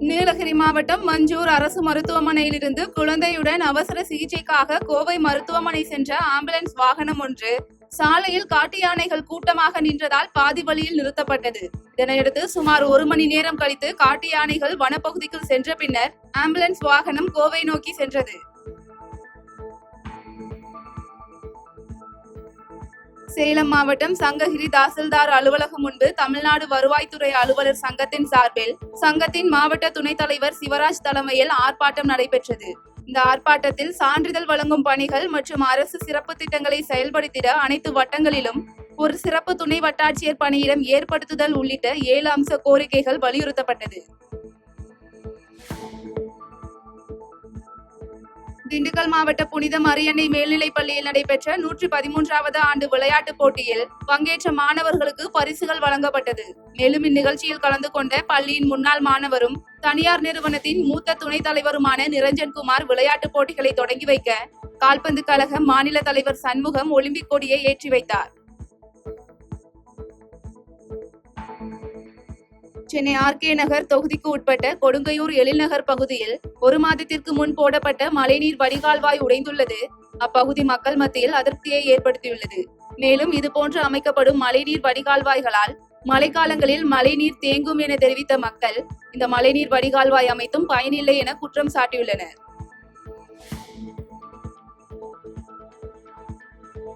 நீலகிரி மாவட்டம் மஞ்சூர் அரசு மருத்துவமனையிலிருந்து குழந்தையுடன் அவசர சிகிச்சைக்காக கோவை மருத்துவமனை சென்ற ஆம்புலன்ஸ் வாகனம் ஒன்று சாலையில் காட்டு யானைகள் கூட்டமாக நின்றதால் பாதி வழியில் நிறுத்தப்பட்டது. இதனையடுத்து சுமார் 1 மணி நேரம் கழித்து காட்டு யானைகள் வனப்பகுதிக்குள் சென்ற பின்னர் ஆம்புலன்ஸ் வாகனம் கோவை நோக்கி சென்றது. சேலம் மாவட்டம் சங்ககிரி தாசில்தார் அலுவலகம் முன்பு தமிழ்நாடு வருவாய்த்துறை அலுவலர் சங்கத்தின் சார்பில் சங்கத்தின் மாவட்ட துணைத் தலைவர் சிவராஜ் தலைமையில் ஆர்ப்பாட்டம் நடைபெற்றது. இந்த ஆர்ப்பாட்டத்தில் சான்றிதழ் வழங்கும் பணிகள் மற்றும் அரசு சிறப்பு திட்டங்களை செயல்படுத்திட அனைத்து வட்டங்களிலும் ஒரு சிறப்பு துணை வட்டாட்சியர் பணியிடம் ஏற்படுத்துதல் உள்ளிட்ட 7 அம்ச கோரிக்கைகள் வலியுறுத்தப்பட்டது. திண்டுக்கல் மாவட்ட புனித மரியன்னை மேல்நிலைப் பள்ளியில் நடைபெற்ற 113வது ஆண்டு விளையாட்டுப் போட்டியில் பங்கேற்ற மாணவர்களுக்கு பரிசுகள் வழங்கப்பட்டது. மேலும் இந்நிகழ்ச்சியில் கலந்து கொண்ட பள்ளியின் முன்னாள் மாணவரும் தனியார் நிறுவனத்தின் மூத்த துணைத் தலைவருமான நிரஞ்சன்குமார் விளையாட்டுப் போட்டிகளை தொடங்கி வைக்க கால்பந்து கழக மாநில தலைவர் சண்முகம் ஒலிம்பிக் கொடியை ஏற்றி வைத்தார். சென்னை ஆர்கே நகர் தொகுதிக்கு உட்பட்ட கொடுங்கையூர் எழில்நகர் பகுதியில் 1 மாதத்திற்கு முன் போடப்பட்ட மழைநீர் வடிகால்வாய் உடைந்துள்ளது அப்பகுதி மக்கள் மத்தியில் அதிருப்தியை ஏற்படுத்தியுள்ளது. மேலும் இதுபோன்று அமைக்கப்படும் மழைநீர் வடிகால்வாய்களால் மழைக்காலங்களில் மழைநீர் தேங்கும் என தெரிவித்த மக்கள் இந்த மழைநீர் வடிகால்வாய் அமைத்தும் பயனில்லை என குற்றம் சாட்டியுள்ளனர்.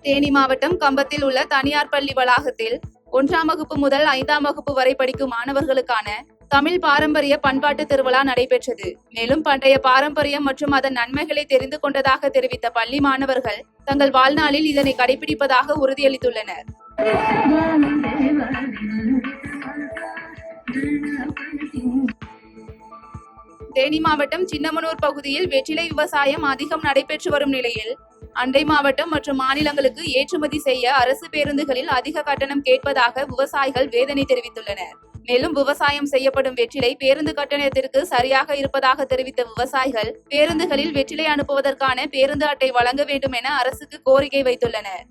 தேனி மாவட்டம் கம்பத்தில் உள்ள தனியார் பள்ளி வளாகத்தில் 1ஆம் வகுப்பு முதல் 5ஆம் வகுப்பு வரை படிக்கும் மாணவர்களுக்கான தமிழ் பாரம்பரிய பண்பாட்டு திருவிழா நடைபெற்றது. மேலும் பண்டைய பாரம்பரியம் மற்றும் அதன் நன்மைகளை தெரிந்து கொண்டதாக தெரிவித்த பள்ளி மாணவர்கள் தங்கள் வாழ்நாளில் இதனை கடைபிடிப்பதாக உறுதியளித்துள்ளனர். தேனி மாவட்டம் சின்னமனூர் பகுதியில் வெற்றிலை விவசாயம் அதிகம் நடைபெற்று வரும் நிலையில் அண்டை மாவட்டம் மற்றும் மாநிலங்களுக்கு ஏற்றுமதி செய்ய அரசு பேருந்துகளில் அதிக கட்டணம் கேட்பதாக விவசாயிகள் வேதனை தெரிவித்துள்ளனர். மேலும் விவசாயம் செய்யப்படும் வெற்றிலை பேருந்து கட்டணத்திற்கு சரியாக இருப்பதாக தெரிவித்த விவசாயிகள் பேருந்துகளில் வெற்றிலை அனுப்புவதற்கான பேருந்து அட்டை வழங்க வேண்டும் என அரசுக்கு கோரிக்கை வைத்துள்ளனர்.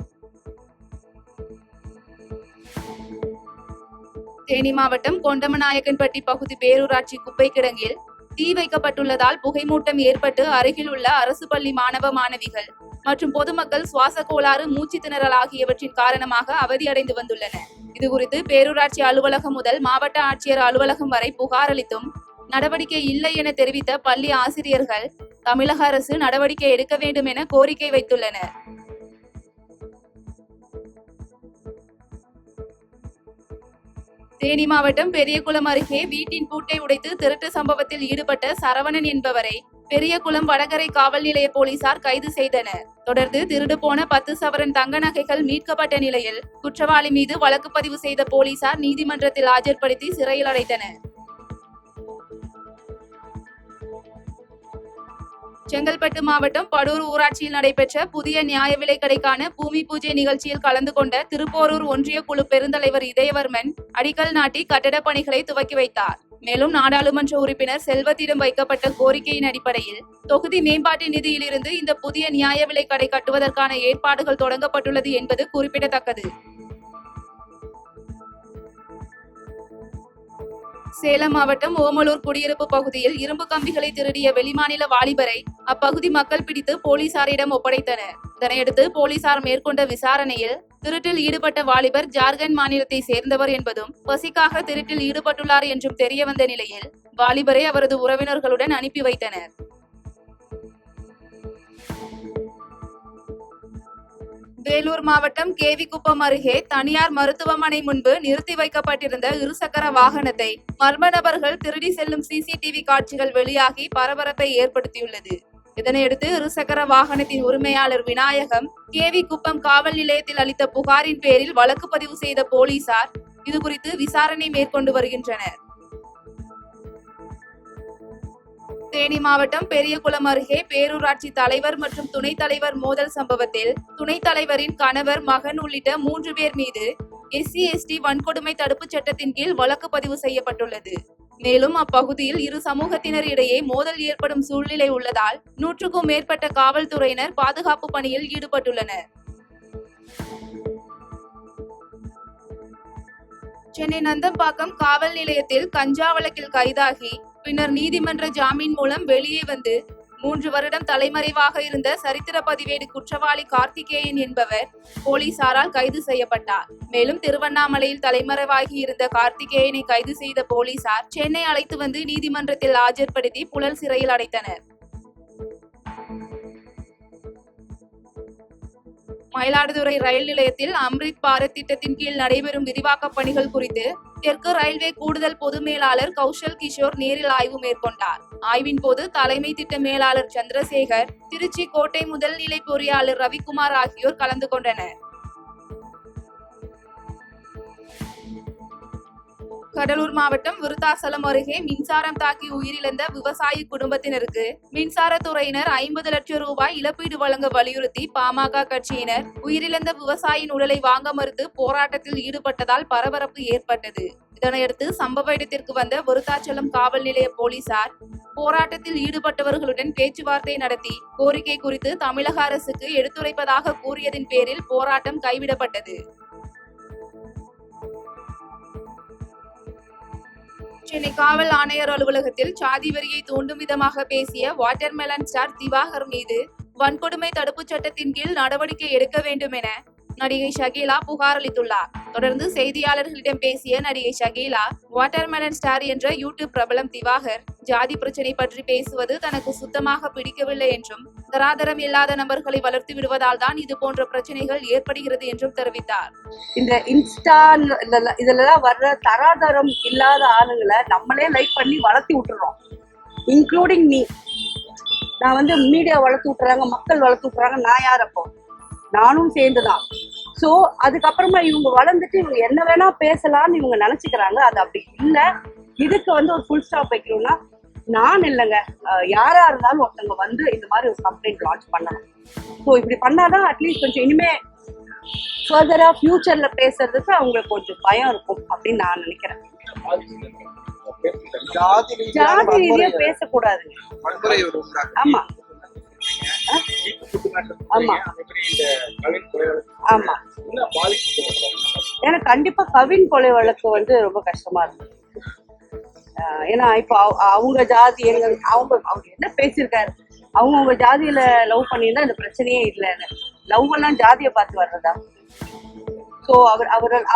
தேனி மாவட்டம் கொண்டமநாயக்கன்பட்டி பகுதி பேரூராட்சி குப்பை கிடங்கில் தீ வைக்கப்பட்டுள்ளதால் புகைமூட்டம் ஏற்பட்டு அருகில் உள்ள அரசு பள்ளி மாணவ மாணவிகள் மற்றும் பொதுமக்கள் சுவாச கோளாறு, மூச்சு திணறல் ஆகியவற்றின் காரணமாக அவதியடைந்து வந்துள்ளனர். இதுகுறித்து பேரூராட்சி அலுவலகம் முதல் மாவட்ட ஆட்சியர் அலுவலகம் வரை புகார் அளித்தும் நடவடிக்கை இல்லை என தெரிவித்த பள்ளி ஆசிரியர்கள் தமிழக அரசு நடவடிக்கை எடுக்க வேண்டும் என கோரிக்கை வைத்துள்ளனர். தேனி மாவட்டம் பெரியகுளம் அருகே வீட்டின் பூட்டை உடைத்து திருட்டு சம்பவத்தில் ஈடுபட்ட சரவணன் என்பவரை பெரியகுளம் வடகரை காவல் நிலைய போலீசார் கைது செய்தனர். தொடர்ந்து திருடு போன 10 சவரன் தங்க நகைகள் மீட்கப்பட்ட நிலையில் குற்றவாளி மீது வழக்கு பதிவு செய்த போலீசார் நீதிமன்றத்தில் ஆஜர்படுத்தி சிறையில் அடைத்தனர். செங்கல்பட்டு மாவட்டம் படூர் ஊராட்சியில் நடைபெற்ற புதிய நியாய விலை கடைக்கான பூமி பூஜை நிகழ்ச்சியில் கலந்து கொண்ட திருப்போரூர் ஒன்றிய குழு பெருந்தலைவர் இதயவர்மன் அடிக்கல் நாட்டி கட்டட பணிகளை துவக்கி வைத்தார். மேலும் நாடாளுமன்ற உறுப்பினர் செல்வத்திடம் வைக்கப்பட்ட கோரிக்கையின் அடிப்படையில் தொகுதி மேம்பாட்டு நிதியிலிருந்து இந்த புதிய நியாய விலை கடை கட்டுவதற்கான ஏற்பாடுகள் தொடங்கப்பட்டுள்ளது என்பது குறிப்பிடத்தக்கது. சேலம் மாவட்டம் ஓமலூர் குடியிருப்பு பகுதியில் இரும்பு கம்பிகளை திருடிய வெளிமாநில வாலிபரை அப்பகுதி மக்கள் பிடித்து போலீசாரிடம் ஒப்படைத்தனர். இதனையடுத்து போலீசார் மேற்கொண்ட விசாரணையில் திருட்டில் ஈடுபட்ட வாலிபர் ஜார்க்கண்ட் மாநிலத்தை சேர்ந்தவர் என்பதும் பசிக்காக திருட்டில் ஈடுபட்டுள்ளார் என்றும் தெரியவந்த நிலையில் வாலிபரை அவரது உறவினர்களுடன் அனுப்பி வைத்தனர். வேலூர் மாவட்டம் கேவிக்குப்பம் அருகே தனியார் மருத்துவமனை முன்பு நிறுத்தி வைக்கப்பட்டிருந்த இருசக்கர வாகனத்தை மர்ம நபர்கள் திருடி செல்லும் சிசிடிவி காட்சிகள் வெளியாகி பரபரப்பை ஏற்படுத்தியுள்ளது. இதனையடுத்து இருசக்கர வாகனத்தின் உரிமையாளர் விநாயகம் கேவிக்குப்பம் காவல் நிலையத்தில் அளித்த புகாரின் பேரில் வழக்கு பதிவு செய்த போலீசார் இதுகுறித்து விசாரணை மேற்கொண்டு வருகின்றனர். தேனி மாவட்டம் பெரியகுளம் அருகே பேரூராட்சி தலைவர் மற்றும் துணைத் தலைவர் மோதல் சம்பவத்தில் துணைத் தலைவரின் கணவர், மகன் உள்ளிட்ட 3 பேர் மீது SC/ST வன்கொடுமை தடுப்பு சட்டத்தின் கீழ் வழக்கு பதிவு செய்யப்பட்டுள்ளது. மேலும் அப்பகுதியில் இரு சமூகத்தினர் இடையே மோதல் ஏற்படும் சூழ்நிலை உள்ளதால் 100க்கும் மேற்பட்ட காவல்துறையினர் பாதுகாப்பு பணியில் ஈடுபட்டுள்ளனர். சென்னை நந்தம்பாக்கம் காவல் நிலையத்தில் கஞ்சா வழக்கில் கைதாகி பின்னர் நீதிமன்ற ஜாமீன் மூலம் வெளியே வந்து 3 வருடம் தலைமறைவாக இருந்த சரித்திர பதிவேடு குற்றவாளி கார்த்திகேயன் என்பவர் போலீசாரால் கைது செய்யப்பட்டார். மேலும் திருவண்ணாமலையில் தலைமறைவாகி இருந்த கார்த்திகேயனை கைது செய்த போலீசார் சென்னை அழைத்து வந்து நீதிமன்றத்தில் ஆஜர்படுத்தி புழல் சிறையில் அடைத்தனர். மயிலாடுதுறை ரயில் நிலையத்தில் அம்ரித் பாரத் திட்டத்தின் கீழ் நடைபெறும் விரிவாக்க பணிகள் குறித்து தெற்கு ரயில்வே கூடுதல் பொது மேலாளர் கௌஷல் கிஷோர் நேரில் ஆய்வு மேற்கொண்டார். ஆய்வின் போது தலைமை திட்ட மேலாளர் சந்திரசேகர், திருச்சி கோட்டை முதல்நிலை பொறியாளர் ரவிக்குமார் ஆகியோர் கலந்து கொண்டனர். கடலூர் மாவட்டம் விருத்தாசலம் அருகே மின்சாரம் தாக்கி உயிரிழந்த விவசாயி குடும்பத்தினருக்கு மின்சாரத்துறையினர் 50 லட்சம் ரூபாய் இழப்பீடு வழங்க வலியுறுத்தி பாமக கட்சியினர் உயிரிழந்த விவசாயியின் உடலை வாங்க மறுத்து போராட்டத்தில் ஈடுபட்டதால் பரபரப்பு ஏற்பட்டது. இதனையடுத்து சம்பவ இடத்திற்கு வந்த விருத்தாச்சலம் காவல் நிலைய போலீசார் போராட்டத்தில் ஈடுபட்டவர்களுடன் பேச்சுவார்த்தை நடத்தி கோரிக்கை குறித்து தமிழக அரசுக்கு எடுத்துரைப்பதாக கூறியதின் பேரில் போராட்டம் கைவிடப்பட்டது. சென்னை காவல் ஆணையர் அலுவலகத்தில் சாதி வெறியை தூண்டும் விதமாக பேசிய வாட்டர்மெலன் ஸ்டார் திவாகர் மீது வன்கொடுமை தடுப்புச் சட்டத்தின் கீழ் நடவடிக்கை எடுக்க வேண்டும் என நடிகை ஷகீலா புகார் அளித்துள்ளார். தொடர்ந்து செய்தியாளர்களிடம் பேசிய நடிகை ஷகீலா, வாட்டர்மெலன் ஸ்டார் என்ற யூடியூப் பிரபலம் திவாகர் ஜாதி பிரச்சனை பற்றி பேசுவது தனக்கு சுத்தமாக பிடிக்கவில்லை என்றும் தராதரம் இல்லாத நபர்களை வளர்த்து விடுவதால் தான் இது போன்ற பிரச்சனைகள் ஏற்படுகிறது என்றும் தெரிவித்தார். இந்த இன்ஸ்டா இதெல்லாம் வர்ற தராதரம் இல்லாத ஆளுங்களை நம்மளே லைக் பண்ணி வளர்த்தி விட்டுறோம். Including me. நான் மீடியா வளர்த்து விட்டுறாங்க, மக்கள் வளர்த்து விட்டுறாங்க. நான் யார்? அப்போ நானும் சேர்ந்துதான். ஸோ அதுக்கப்புறமா இவங்க வளர்ந்துட்டு இவங்க என்ன வேணா பேசலாம்னு இவங்க நினைச்சுக்கிறாங்க. அது அப்படி இல்லை. இதுக்கு ஒரு ஃபுல் ஸ்டாப் வைக்கணும்னா நான் இல்லைங்க, யாரா இருந்தாலும் ஒருத்தவங்க இந்த மாதிரி ஒரு கம்ப்ளைண்ட் லான்ச் பண்ணணும். ஸோ இப்படி பண்ணாதான் அட்லீஸ்ட் கொஞ்சம் இனிமே ஃபர்தரா ஃபியூச்சர்ல பேசுறதுக்கு அவங்களுக்கு கொஞ்சம் பயம் இருக்கும் அப்படின்னு நான் நினைக்கிறேன். ஜாதி ரீதியா பேசக்கூடாது. ஆமா ஆமா ஆமா. ஏன்னா கண்டிப்பா கவின் கொலை வழக்கு ரொம்ப கஷ்டமா இருக்கு. ஏன்னா இப்போ அவங்க ஜாதி அவங்க என்ன பேசியிருக்காரு, அவங்க ஜாதியில லவ் பண்ணியிருந்தா இந்த பிரச்சனையே இல்லைன்னு. லவ் எல்லாம் ஜாதியை பார்த்து வர்றதா? ஸோ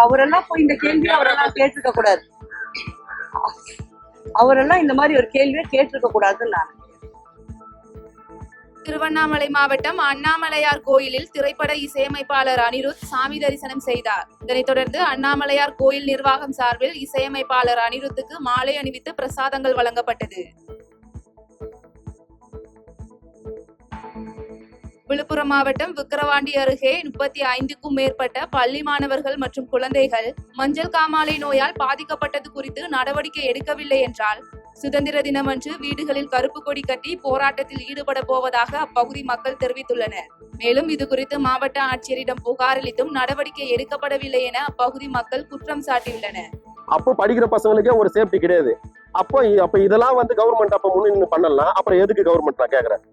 அவரெல்லாம் போய் இந்த கேள்வியை அவரெல்லாம் கேட்டிருக்க கூடாது. அவரெல்லாம் இந்த மாதிரி ஒரு கேள்வியை கேட்டிருக்க கூடாதுன்னு நான். திருவண்ணாமலை மாவட்டம் அண்ணாமலையார் கோயிலில் திரைப்பட இசையமைப்பாளர் அனிருத் சாமி தரிசனம் செய்தார். இதனைத் தொடர்ந்து அண்ணாமலையார் கோயில் நிர்வாகம் சார்பில் இசையமைப்பாளர் அனிருத்துக்கு மாலை அணிவித்து பிரசாதங்கள் வழங்கப்பட்டது. விழுப்புரம் மாவட்டம் விக்கிரவாண்டி அருகே 35க்கும் மேற்பட்ட பள்ளி மாணவர்கள் மற்றும் குழந்தைகள் மஞ்சள் காமாலை நோயால் பாதிக்கப்பட்டது குறித்து நடவடிக்கை எடுக்கவில்லை என்றால் சுதந்திர தினமன்று வீடுகளில் கருப்பு கொடி கட்டி போராட்டத்தில் ஈடுபட போவதாக அப்பகுதி மக்கள் தெரிவித்துள்ளனர். மேலும் இது குறித்து மாவட்ட ஆட்சியரிடம் புகார் அளித்தும் நடவடிக்கை எடுக்கப்படவில்லை என அப்பகுதி மக்கள் குற்றம் சாட்டியுள்ளனர். அப்போ படிக்கிற பசங்களுக்கே ஒரு சேஃப்டி கிடையாது. அப்போ இதெல்லாம் கவர்மெண்ட் அப்ப முன்னின்று பண்ணலாம். அப்புறம் எதுக்கு கவர்மெண்ட் நான் கேக்குறேன்?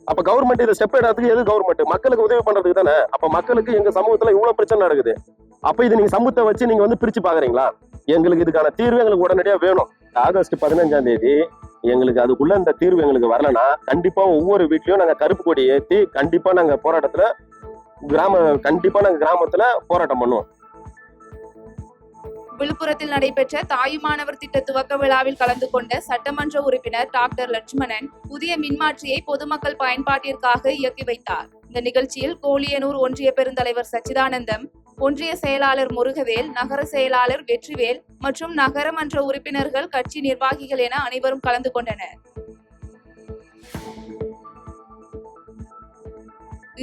அப்ப கவர்மெண்ட் இதை ஸ்டெப் எடுக்கிறதுக்கு எது கவர்மெண்ட்? மக்களுக்கு உதவி பண்றதுக்கு தானே. அப்ப மக்களுக்கு எங்க சமூகத்துல இவ்வளவு பிரச்சனை நடக்குது. அப்ப இது நீங்க சமூகத்தை வச்சு நீங்க பிரிச்சு பாக்குறீங்களா? எங்களுக்கு இதுக்கான தீர்வு எங்களுக்கு உடனடியா வேணும். ஆகஸ்ட் 15ஆம் தேதி எங்களுக்கு அதுக்குள்ள இந்த தீர்வு எங்களுக்கு வரலன்னா கண்டிப்பா ஒவ்வொரு வீட்லயும் நாங்க கருப்பு கொடி ஏற்றி கண்டிப்பா நாங்க போராட்டத்துல கிராமத்துல போராட்டம் பண்ணுவோம். விழுப்புரத்தில் நடைபெற்ற தாயுமானவர் திட்ட துவக்க விழாவில் கலந்து கொண்ட சட்டமன்ற உறுப்பினர் டாக்டர் லட்சுமணன் புதிய மின்மாற்றியை பொதுமக்கள் பயன்பாட்டிற்காக இயக்கி வைத்தார். இந்த நிகழ்ச்சியில் கோலியனூர் ஒன்றிய பெருந்தலைவர் சச்சிதானந்தம், ஒன்றிய செயலாளர் முருகவேல், நகர செயலாளர் வெற்றிவேல் மற்றும் நகரமன்ற உறுப்பினர்கள், கட்சி நிர்வாகிகள் என அனைவரும் கலந்து கொண்டனர்.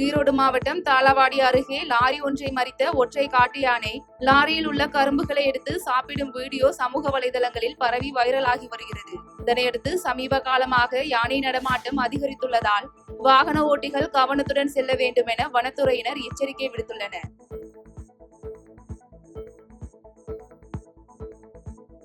ஈரோடு மாவட்டம் தாளவாடி அருகே லாரி ஒன்றை மறித்த ஒற்றை காட்டு யானை லாரியில் உள்ள கரும்புகளை எடுத்து சாப்பிடும் வீடியோ சமூக வலைதளங்களில் பரவி வைரலாகி வருகிறது. இதனையடுத்து சமீப காலமாக யானை நடமாட்டம் அதிகரித்துள்ளதால் வாகன ஓட்டிகள் கவனத்துடன் செல்ல வேண்டும் என வனத்துறையினர் எச்சரிக்கை விடுத்துள்ளனர்.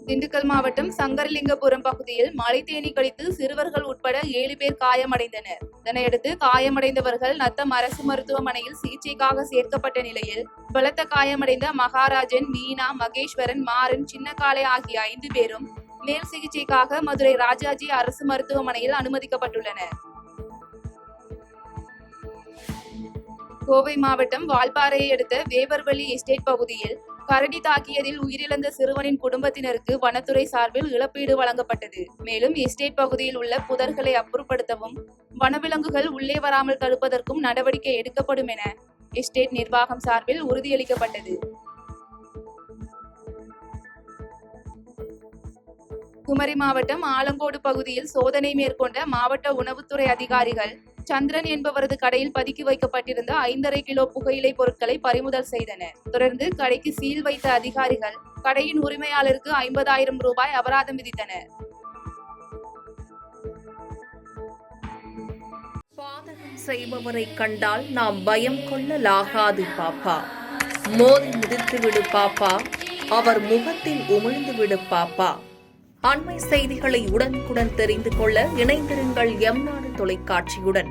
திண்டுக்கல் மாவட்டம் சங்கரலிங்கபுரம் பகுதியில் மழை தேனி கடித்து சிறுவர்கள் உட்பட 7 பேர் காயமடைந்தனர். இதனையடுத்து காயமடைந்தவர்கள் நத்தம் அரசு மருத்துவமனையில் சிகிச்சைக்காக சேர்க்கப்பட்ட நிலையில் பலத்த காயமடைந்த மகாராஜன், மீனா, மகேஸ்வரன், மாறன், சின்னக்காலை ஆகிய 5 பேரும் மேல் சிகிச்சைக்காக மதுரை ராஜாஜி அரசு மருத்துவமனையில் அனுமதிக்கப்பட்டுள்ளனர். கோவை மாவட்டம் வால்பாறையை அடுத்த வேவர்வெளி எஸ்டேட் பகுதியில் கரடி தாக்கியதில் உயிரிழந்த சிறுவனின் குடும்பத்தினருக்கு வனத்துறை சார்பில் இழப்பீடு வழங்கப்பட்டது. மேலும் எஸ்டேட் பகுதியில் உள்ள புதர்களை அப்புறப்படுத்தவும் வனவிலங்குகள் உள்ளே வராமல் தடுப்பதற்கும் நடவடிக்கை எடுக்கப்படும் என எஸ்டேட் நிர்வாகம் சார்பில் உறுதியளிக்கப்பட்டது. குமரி மாவட்டம் ஆலங்கோடு பகுதியில் சோதனை மேற்கொண்ட மாவட்ட உணவுத்துறை அதிகாரிகள் சந்திரன் என்பவரது கடையில் பதுக்கி வைக்கப்பட்டிருந்த 5.5 கிலோ புகையிலை பொருட்களை பறிமுதல் செய்தனர். தொடர்ந்து கடைக்கு சீல் வைத்த அதிகாரிகள் கடையின் உரிமையாளருக்கு 50,000 ரூபாய் அபராதம் விதித்தனர். பாதகம் செய்பவரை கண்டால் நாம் பயம் கொள்ளலாகாது பாப்பா. மோதி மிதித்து விடு பாப்பா, அவர் முகத்தில் உமிழ்ந்து விடு பாப்பா. அண்மை செய்திகளை உடனுக்குடன் தெரிந்து கொள்ள இணைந்திருங்கள் எம் நாடு தொலைக்காட்சியுடன்.